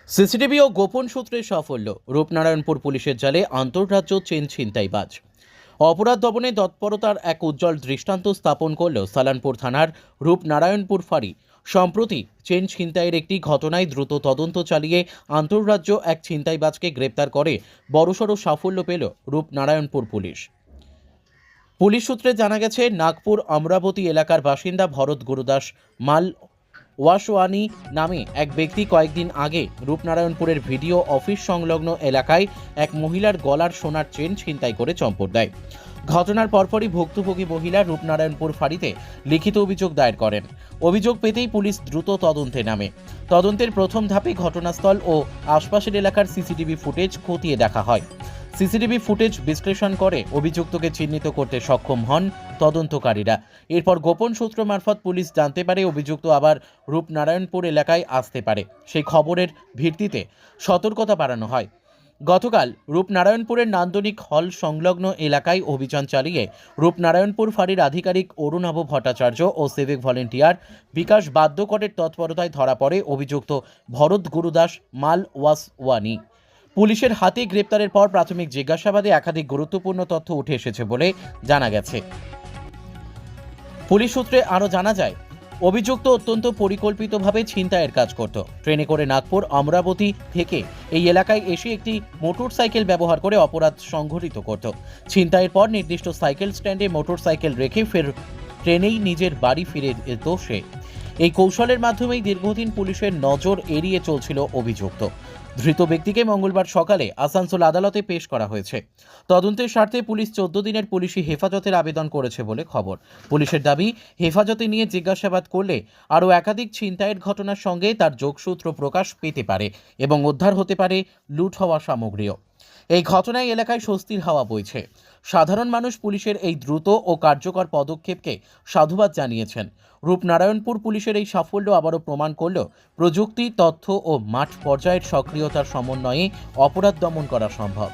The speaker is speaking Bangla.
সিসিটিভি ও গোপন সূত্রে সাফল্য, রূপনারায়ণপুর পুলিশের জালে আন্তঃরাজ্য চেন ছিনতাইবাজ। অপরাধ দমনে তৎপরতার এক উজ্জ্বল দৃষ্টান্ত স্থাপন করল সালানপুর থানার রূপনারায়ণপুর ফাঁড়ি। সম্প্রতি চেন ছিনতাইয়ের একটি ঘটনায় দ্রুত তদন্ত চালিয়ে আন্তঃরাজ্য এক ছিনতাইবাজকে গ্রেপ্তার করে বড়সড় সাফল্য পেল রূপনারায়ণপুর পুলিশ। পুলিশ সূত্রে জানা গেছে, নাগপুর অমরাবতী এলাকার বাসিন্দা ভরত গুরুদাস মাল ওয়াসওয়ানি নামে এক ব্যক্তি কয়েকদিন আগে রূপনারায়ণপুরের ভিডিও অফিস সংলগ্ন এলাকায় এক মহিলার গলার সোনার চেন ছিনতাই করে চম্পট দেয়। ঘটনার পরপরই ভুক্তভোগী মহিলা রূপনারায়ণপুর ফাঁড়িতে লিখিত অভিযোগ দায়ের করেন। অভিযোগ পেতেই পুলিশ দ্রুত তদন্তে নামে। তদন্তের প্রথম ধাপে ঘটনাস্থল ও আশপাশের এলাকার সিসিটিভি ফুটেজ খতিয়ে দেখা হয়। সিসিটিভি ফুটেজ বিশ্লেষণ করে অভিযুক্তকে চিহ্নিত করতে সক্ষম হন তদন্তকারীরা। এরপর গোপন সূত্র মারফত পুলিশ জানতে পারে অভিযুক্ত আবার রূপনারায়ণপুর এলাকায় আসতে পারে। সেই খবরের ভিত্তিতে সতর্কতা বাড়ানো হয়। গতকাল রূপনারায়ণপুরের নান্দনিক হল সংলগ্ন এলাকায় অভিযান চালিয়ে রূপনারায়ণপুর ফাঁড়ির আধিকারিক অরুণাভ ভট্টাচার্য ও সিভিক ভলেন্টিয়ার বিকাশ বাদ্যকরের তৎপরতায় ধরা পড়ে অভিযুক্ত ভরত গুরুদাস মাল ওয়াসওয়ানি। পুলিশের হাতে গ্রেপ্তারের পর প্রাথমিক জিজ্ঞাসাবাদে একাধিক গুরুত্বপূর্ণ তথ্য উঠে এসেছে বলে জানা গেছে। পুলিশ সূত্রে আরও জানা যায়, অভিযুক্ত অত্যন্ত পরিকল্পিতভাবে ছিনতাইয়ের কাজ করত। ট্রেনে করে নাগপুর অমরাবতী থেকে এই এলাকায় এসে একটি মোটরসাইকেল ব্যবহার করে অপরাধ সংঘটিত করত। ছিনতাইয়ের পর নির্দিষ্ট সাইকেল স্ট্যান্ডে মোটরসাইকেল রেখে ফের ট্রেনেই নিজের বাড়ি ফিরে যেত সে। এই কৌশলের মাধ্যমেই দীর্ঘদিন পুলিশের নজর এড়িয়ে চলছিল অভিযুক্ত। ধৃত ব্যক্তিকে মঙ্গলবার সকালে আসানসোল আদালতে পেশ করা হয়েছে। তদন্তের স্বার্থে পুলিশ 14 দিনের পুলিশি হেফাজতের আবেদন করেছে বলে খবর। পুলিশের দাবি, হেফাজতে নিয়ে জিজ্ঞাসাবাদ করলে আরও একাধিক ছিনতাইয়ের ঘটনার সঙ্গে তার যোগসূত্র প্রকাশ পেতে পারে এবং উদ্ধার হতে পারে লুট হওয়া সামগ্রীও। এই ঘটনায় এলাকায় স্বস্তির হাওয়া বইছে। সাধারণ মানুষ পুলিশের এই দ্রুত ও কার্যকর পদক্ষেপকে সাধুবাদ জানিয়েছেন। রূপনারায়ণপুর পুলিশের এই সাফল্য আবারও প্রমাণ করল প্রযুক্তি, তথ্য ও মাঠ পর্যায়ের সক্রিয়তার সমন্বয়ে অপরাধ দমন করা সম্ভব।